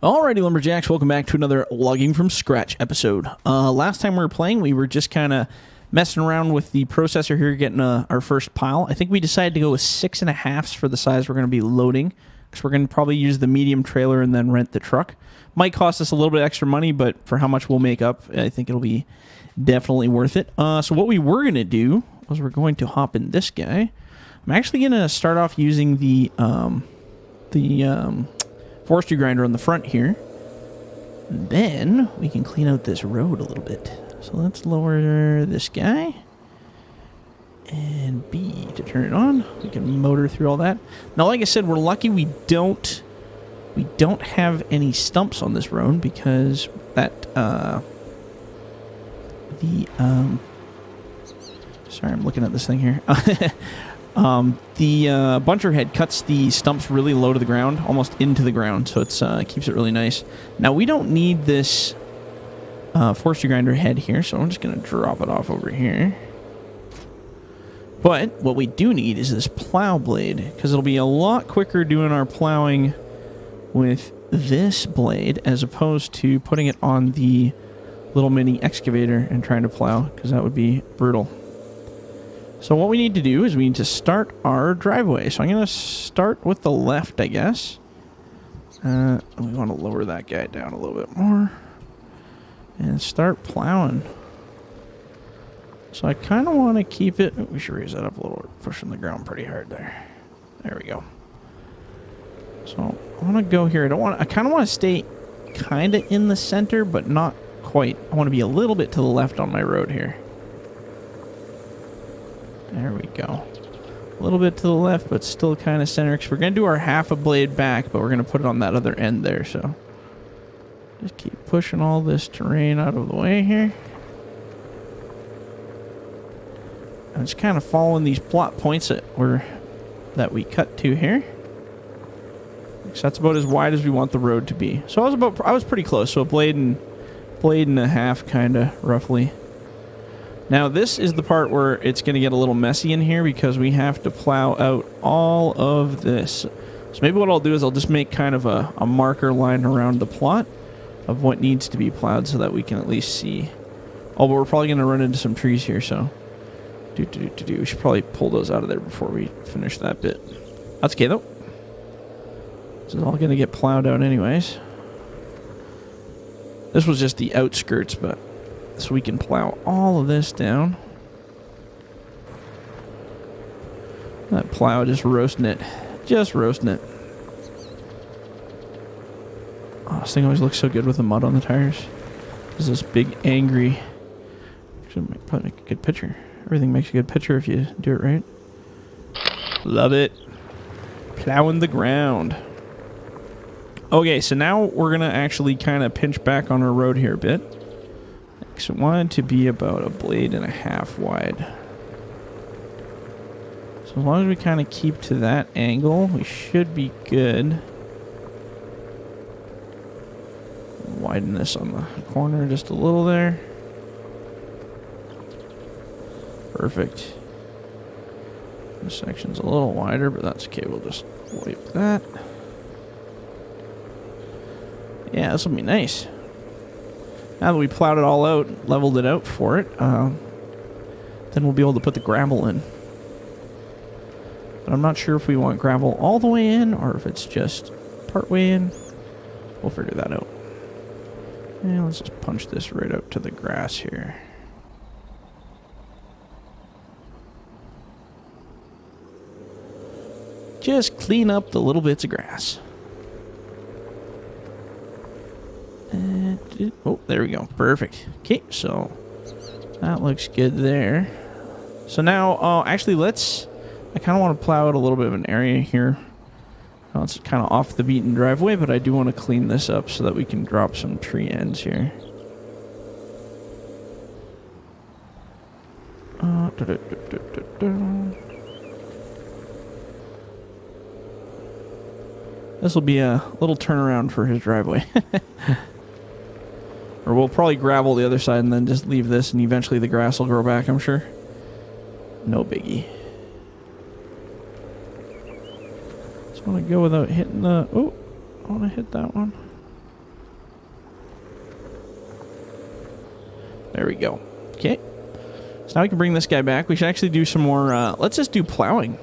Alrighty, Lumberjacks, welcome back to another Logging from Scratch episode. Last time we were playing, we were just kind of messing around with the processor here, getting our first pile. I think we decided to go with 6.5s for the size we're going to be loading, because we're going to probably use the medium trailer and then rent the truck. Might cost us a little bit extra money, but for how much we'll make up, I think it'll be definitely worth it. So what we were going to do was we're going to hop in this guy. I'm actually going to start off using the forestry grinder on the front here. Then we can clean out this road a little bit. So let's lower this guy. And B to turn it on. We can motor through all that. Now, like I said, we're lucky we don't have any stumps on this road because that sorry, I'm looking at this thing here. The buncher head cuts the stumps really low to the ground, almost into the ground, so it's keeps it really nice. Now, we don't need this forestry grinder head here, so I'm just going to drop it off over here. But what we do need is this plow blade, because it'll be a lot quicker doing our plowing with this blade as opposed to putting it on the little mini excavator and trying to plow, because that would be brutal. So what we need to do is we need to start our driveway. So I'm going to start with the left, I guess. We want to lower that guy down a little bit more. And start plowing. So I kind of want to keep it... We should raise that up a little. We're pushing the ground pretty hard there. There we go. So I want to go here. I kind of want to stay kind of in the center, but not quite. I want to be a little bit to the left on my road here. There we go. A little bit to the left, but still kind of center. Because we're going to do our half a blade back, but we're going to put it on that other end there. So just keep pushing all this terrain out of the way here. I'm just kind of following these plot points that we cut to here. So that's about as wide as we want the road to be. So I was pretty close. So a blade and a half, kind of roughly. Now this is the part where it's going to get a little messy in here because we have to plow out all of this. So maybe what I'll do is I'll just make kind of a marker line around the plot of what needs to be plowed so that we can at least see. Oh, but we're probably going to run into some trees here, so we should probably pull those out of there before we finish that bit. That's okay though. This is all going to get plowed out anyways. This was just the outskirts, but so we can plow all of this down. That plow just roasting it. Just roasting it. Oh, this thing always looks so good with the mud on the tires. There's this big angry... Actually, probably make a good picture. Everything makes a good picture if you do it right. Love it. Plowing the ground. Okay, so now we're going to actually kind of pinch back on our road here a bit. So I want it to be about a blade and a half wide. So as long as we kind of keep to that angle, we should be good. Widen this on the corner just a little there. Perfect. This section's a little wider, but that's okay. We'll just wipe that. Yeah, this will be nice. Now that we plowed it all out, leveled it out for it, then we'll be able to put the gravel in. But I'm not sure if we want gravel all the way in or if it's just part way in. We'll figure that out. And let's just punch this right out to the grass here. Just clean up the little bits of grass. Oh, there we go. Perfect. Okay, so that looks good there. So now, actually, I kind of want to plow out a little bit of an area here. Now it's kind of off the beaten driveway, but I do want to clean this up so that we can drop some tree ends here. This will be a little turnaround for his driveway. Or we'll probably gravel the other side and then just leave this, and eventually the grass will grow back, I'm sure. No biggie. Just want to go without hitting the... Oh, I want to hit that one. There we go. Okay. So now we can bring this guy back. We should actually do some more, let's just do plowing.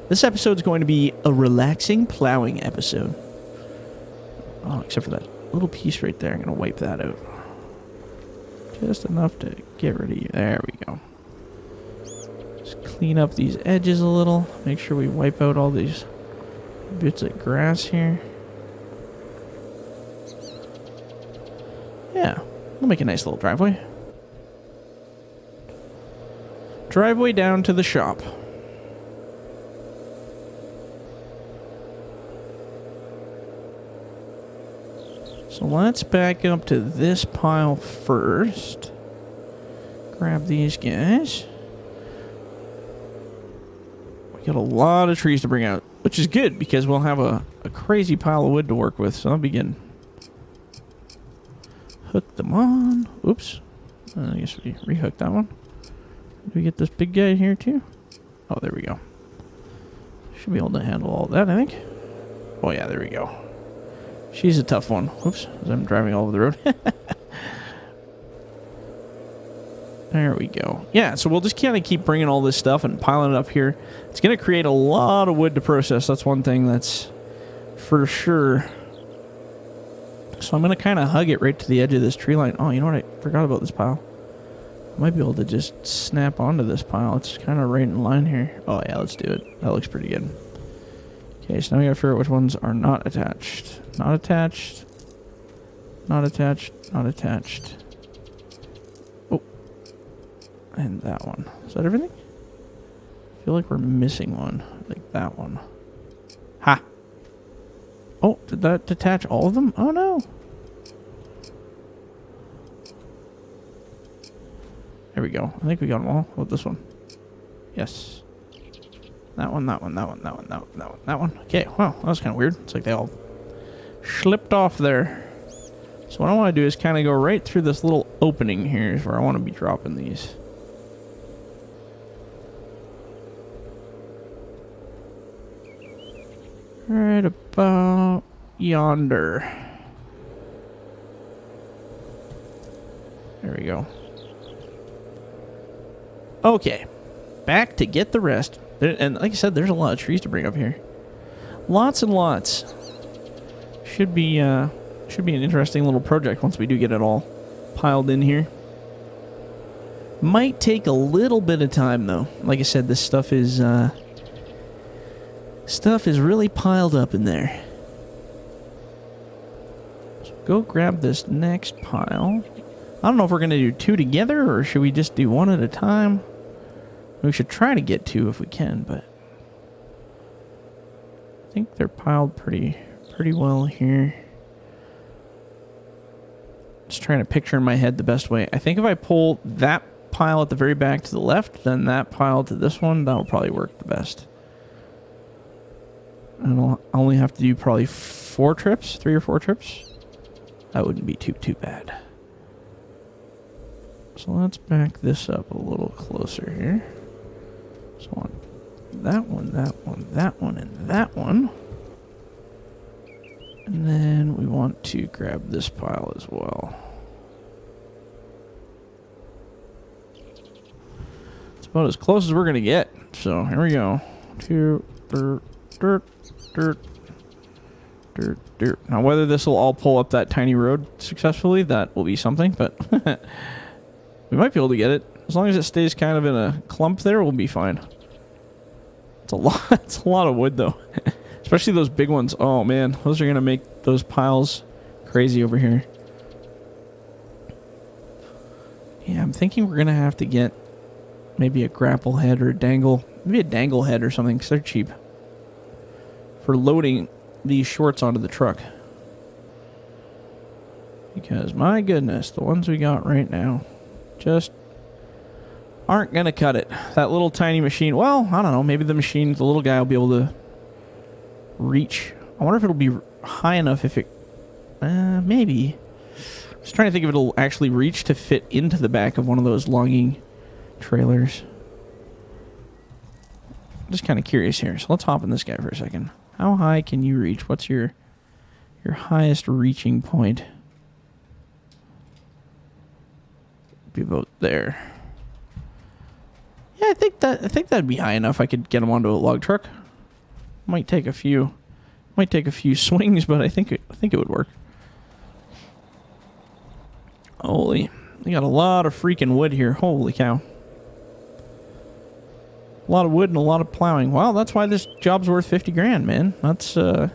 This episode's going to be a relaxing plowing episode. Oh, except for that little piece right there. I'm going to wipe that out. Just enough to get rid of you. There we go. Just clean up these edges a little. Make sure we wipe out all these bits of grass here. Yeah, we'll make a nice little driveway. Driveway down to the shop. So let's back up to this pile first. Grab these guys. We got a lot of trees to bring out, which is good because we'll have a crazy pile of wood to work with. So I'll begin. Hook them on. Oops. I guess we rehooked that one. Do we get this big guy here too? Oh, there we go. Should be able to handle all that, I think. Oh yeah, there we go. She's a tough one. Oops, as I'm driving all over the road. There we go. Yeah, so we'll just kind of keep bringing all this stuff and piling it up here. It's going to create a lot of wood to process. That's one thing that's for sure. So I'm going to kind of hug it right to the edge of this tree line. Oh, you know what? I forgot about this pile. I might be able to just snap onto this pile. It's kind of right in line here. Oh, yeah, let's do it. That looks pretty good. Okay, so now we got to figure out which ones are not attached. Not attached. Not attached. Not attached. Oh. And that one. Is that everything? I feel like we're missing one. Like that one. Ha! Oh, did that detach all of them? Oh, no. There we go. I think we got them all. What about this one? Yes. That one, that one, that one, that one, that one, that one, that one. Okay, wow, that was kind of weird. It's like they all slipped off there. So what I want to do is kind of go right through this little opening here is where I want to be dropping these. Right about yonder. There we go. Okay, back to get the rest. And like I said, there's a lot of trees to bring up here. Lots and lots. Should be an interesting little project once we do get it all piled in here. Might take a little bit of time though. Like I said, this stuff is really piled up in there. So go grab this next pile. I don't know if we're gonna do two together or should we just do one at a time. We should try to get two if we can, but I think they're piled pretty well here. Just trying to picture in my head the best way. I think if I pull that pile at the very back to the left, then that pile to this one, that'll probably work the best. And I'll only have to do probably 3 or 4 trips. That wouldn't be too bad. So let's back this up a little closer here. So on that one, that one, that one, and that one. And then we want to grab this pile as well. It's about as close as we're going to get. So here we go. Dirt. Now whether this will all pull up that tiny road successfully, that will be something, but we might be able to get it. As long as it stays kind of in a clump there, we'll be fine. It's a lot. It's a lot of wood, though. Especially those big ones. Oh, man. Those are going to make those piles crazy over here. Yeah, I'm thinking we're going to have to get maybe a grapple head or a dangle. Maybe a dangle head or something, because they're cheap. For loading these shorts onto the truck. Because, my goodness, the ones we got right now just aren't going to cut it. That little tiny machine, well, I don't know, maybe the little guy will be able to reach. I wonder if it'll be high enough if it, maybe. Just trying to think if it'll actually reach to fit into the back of one of those logging trailers. Just kind of curious here. So let's hop in this guy for a second. How high can you reach? What's your highest reaching point? be about there. Yeah, I think that'd be high enough. I could get them onto a log truck. Might take a few swings, but I think it would work. Holy, we got a lot of freaking wood here. Holy cow. A lot of wood and a lot of plowing. Wow, that's why this job's worth 50 grand, man. That's a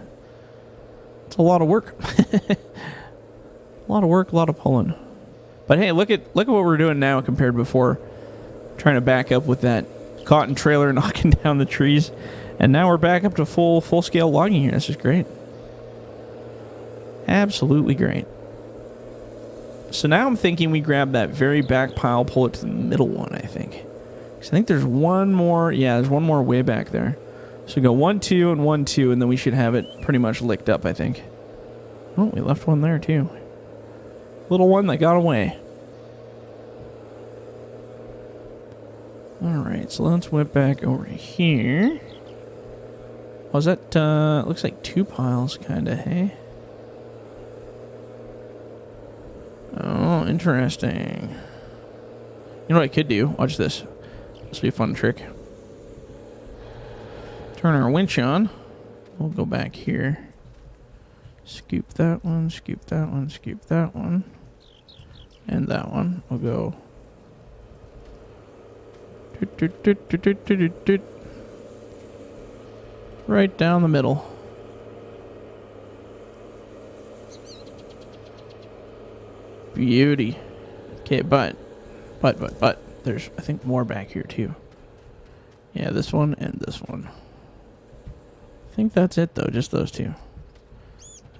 lot of work. A lot of work, a lot of pulling. But hey, look at what we're doing now compared to before. Trying to back up with that cotton trailer knocking down the trees. And now we're back up to full scale logging here. This is great. Absolutely great. So now I'm thinking we grab that very back pile, pull it to the middle one, I think. I think there's one more. Yeah, there's one more way back there. So we go 1, 2, and 1, 2, and then we should have it pretty much licked up, I think. Oh, we left one there too. Little one that got away. Alright, so let's whip back over here. Was that, looks like 2 piles, kinda, hey? Oh, interesting. You know what I could do? Watch this. This will be a fun trick. Turn our winch on. We'll go back here. Scoop that one, scoop that one, scoop that one. And that one. We'll go. Right down the middle. Beauty. Okay, but there's, I think, more back here too. Yeah, this one and this one. I think that's it though, just those two.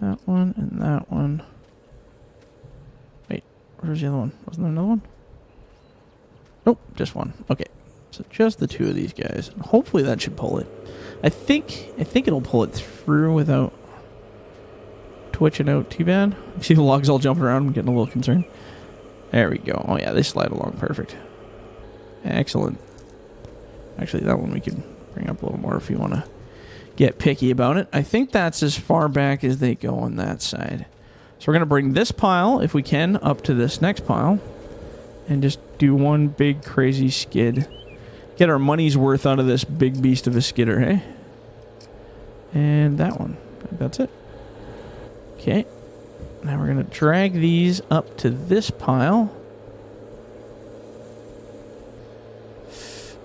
That one and that one. Wait, where's the other one? Wasn't there another one? Nope, just one. Okay, so just the 2 of these guys. Hopefully that should pull it. I think it'll pull it through without twitching out too bad. See the logs all jumping around. I'm getting a little concerned. There we go. Oh yeah, they slide along perfect. Excellent. Actually, that one we can bring up a little more if you want to get picky about it. I think that's as far back as they go on that side. So we're going to bring this pile, if we can, up to this next pile. And just do one big crazy skid. Get our money's worth out of this big beast of a skidder, hey? And that one. I think that's it. Okay. Now we're going to drag these up to this pile.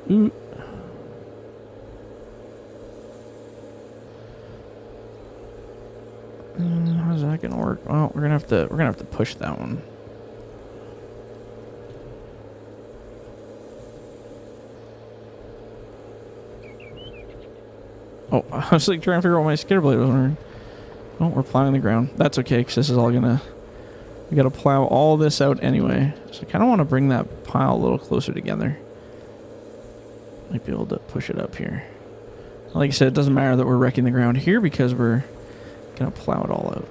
Ooh. How's that gonna work? Well, we're gonna have to push that one. Oh, I was like trying to figure out what my skidder blade was wearing. Oh, we're plowing the ground. That's okay, because this is all gonna... We gotta plow all this out anyway. So I kind of want to bring that pile a little closer together. Might be able to push it up here. Like I said, it doesn't matter that we're wrecking the ground here because we're gonna plow it all out.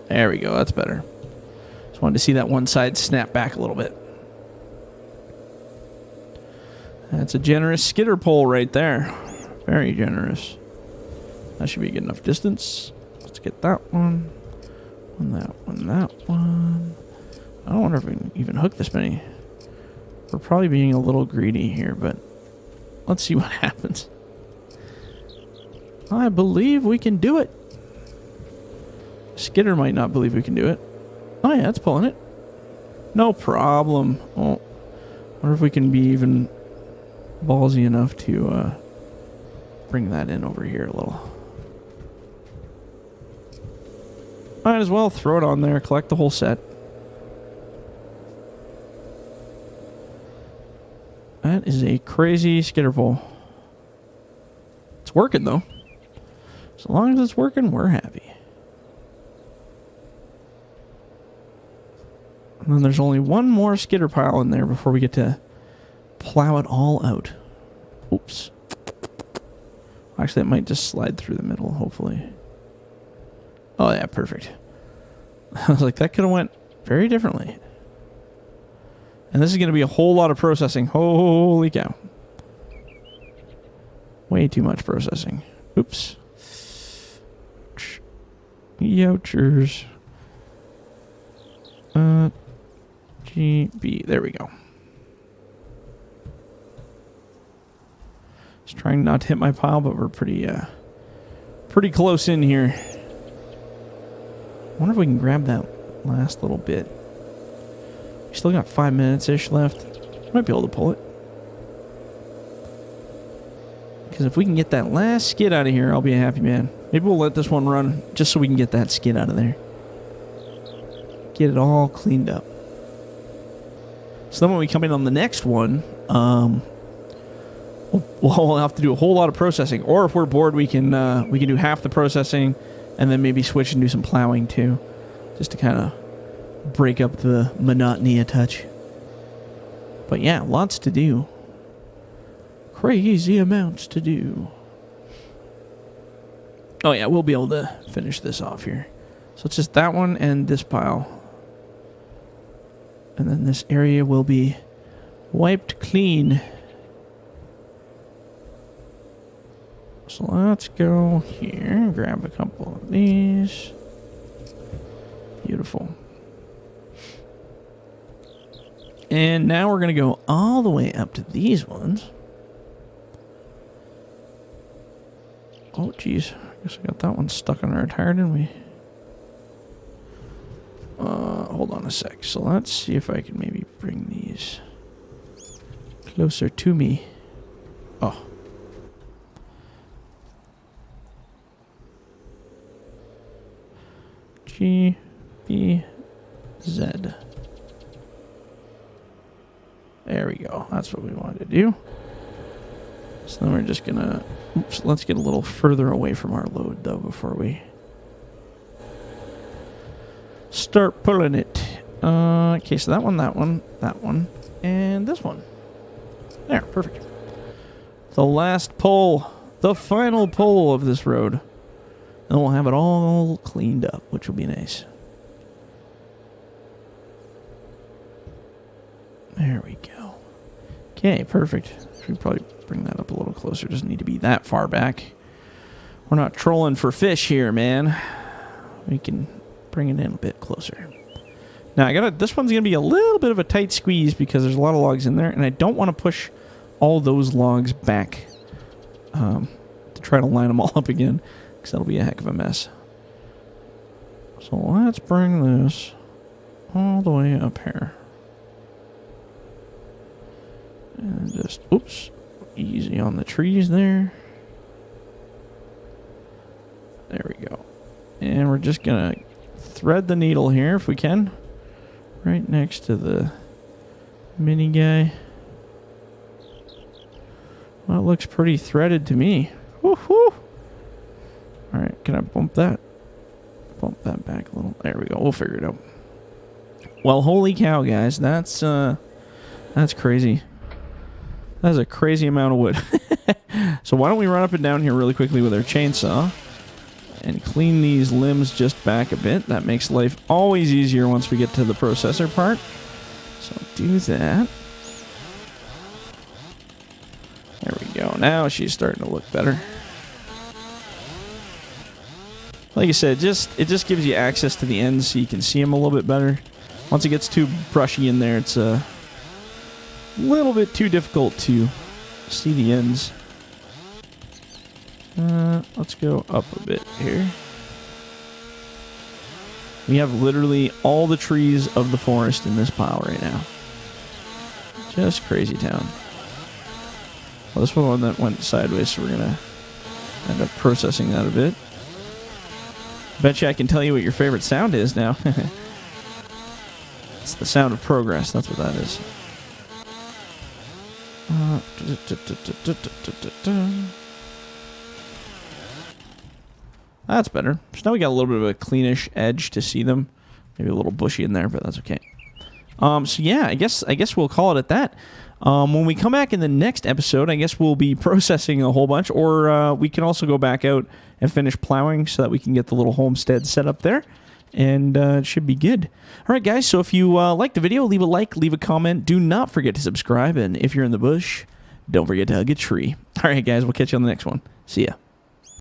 There we go, that's better. Just wanted to see that one side snap back a little bit. That's a generous skidder pull right there. Very generous. That should be a good enough distance. Let's get that one. That one, that one. I don't wonder if we can even hook this many. We're probably being a little greedy here, but let's see what happens. I believe we can do it. Skidder might not believe we can do it. Oh yeah, it's pulling it. No problem. Oh, wonder if we can be even ballsy enough to bring that in over here a little. Might as well throw it on there, collect the whole set. That is a crazy skidder pull. It's working though. As long as it's working, we're happy. And then there's only one more skidder pile in there before we get to plow it all out. Oops. Actually, it might just slide through the middle, hopefully. Oh yeah, perfect. I was like, that could have went very differently. And this is going to be a whole lot of processing. Holy cow. Way too much processing. Oops. Youchers. GB. There we go. Just trying not to hit my pile, but we're pretty close in here. I wonder if we can grab that last little bit. We still got 5 minutes-ish left. Might be able to pull it. Because if we can get that last skid out of here, I'll be a happy man. Maybe we'll let this one run just so we can get that skid out of there. Get it all cleaned up. So then when we come in on the next one, we'll have to do a whole lot of processing. Or if we're bored, we can do half the processing and then maybe switch and do some plowing too. Just to kind of break up the monotony a touch. But yeah, lots to do. Crazy amounts to do. Oh yeah, we'll be able to finish this off here. So it's just that one and this pile. And then this area will be wiped clean. So let's go here and grab a couple of these. Beautiful. And now we're going to go all the way up to these ones. Oh, geez. I guess I got that one stuck on our tire, didn't we? Hold on a sec. So let's see if I can maybe bring these closer to me. Oh. G, B, Z. There we go. That's what we wanted to do. So then we're just gonna... Oops, let's get a little further away from our load, though, before we start pulling it. Okay, so that one, and this one. There, perfect. The last pull. The final pull of this road. And we'll have it all cleaned up, which will be nice. There we go. Okay, perfect. Should probably bring that up a little closer. Doesn't need to be that far back. We're not trolling for fish here, man. We can bring it in a bit closer. Now, this one's going to be a little bit of a tight squeeze because there's a lot of logs in there, and I don't want to push all those logs back to try to line them all up again, because that'll be a heck of a mess. So let's bring this all the way up here. And just, oops, easy on the trees there. There we go. And we're just going to thread the needle here if we can. Right next to the mini guy. Well, it looks pretty threaded to me. Woo-hoo! Alright, can I bump that? Bump that back a little. There we go. We'll figure it out. Well, holy cow, guys. That's crazy. That's a crazy amount of wood. So why don't we run up and down here really quickly with our chainsaw and clean these limbs just back a bit. That makes life always easier once we get to the processor part. So do that. There we go. Now she's starting to look better. Like I said, it just gives you access to the ends so you can see them a little bit better. Once it gets too brushy in there, it's a little bit too difficult to see the ends. Let's go up a bit here. We have literally all the trees of the forest in this pile right now. Just crazy town. Well, this one that went sideways, so we're going to end up processing that a bit. Bet you I can tell you what your favorite sound is now. It's the sound of progress. That's what that is. That's better. So now we got a little bit of a cleanish edge to see them. Maybe a little bushy in there, but that's okay. So yeah, I guess we'll call it at that. When we come back in the next episode, I guess we'll be processing a whole bunch, or we can also go back out and finish plowing so that we can get the little homestead set up there, and it should be good. All right, guys, so if you like the video, leave a like, leave a comment. Do not forget to subscribe, and if you're in the bush, don't forget to hug a tree. All right, guys, we'll catch you on the next one. See ya.